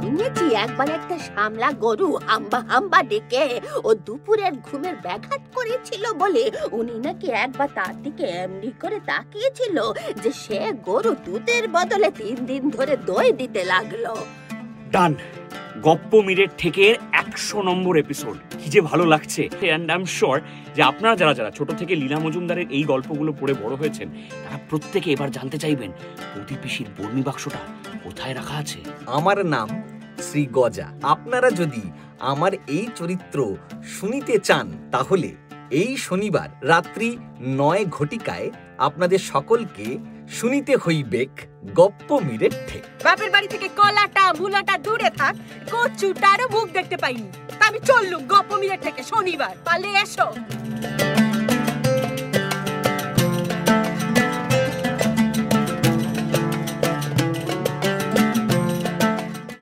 শুনেছি একবার একটা সামলা গরু হাম্বা হাম্বা ডেকে ও দুপুরের ঘুমের ব্যাঘাত করেছিল বলে উনি নাকি একবার তার দিকে এমনি করে তাকিয়েছিল যে সে গরু দুধের বদলে 3 দিন ধরে দই দিতে লাগলো। ডান, গপ্প মিরের থেকে 100 নম্বর এপিসোড। কি যে ভালো লাগছে। এন্ড আই এম শিওর যে আপনারা যারা যারা ছোট থেকে লীলা মজুমদারের এই গল্পগুলো পড়ে বড় হয়েছেন তারা প্রত্যেকে এবার জানতে চাইবেন প্রদীপিসির বর্ণি বাক্সটা কোথায় রাখা আছে। আমার নাম শ্রী গজা। আপনারা যদি আমার এই চরিত্র শুনিতে চান তাহলে এই শনিবার রাত্রি 9 ঘটিকায় আপনাদের সকলকে শুনিতে হইবেক গপ্প মিরের ঠেক। বাপের বাড়ি থেকে কলাটা মুলাটা দূরে থাক, কচুটারও মুখ দেখতে পাইনি। আমি চললুম গপ্প মিরের থেকে শনিবার, পালে এসো।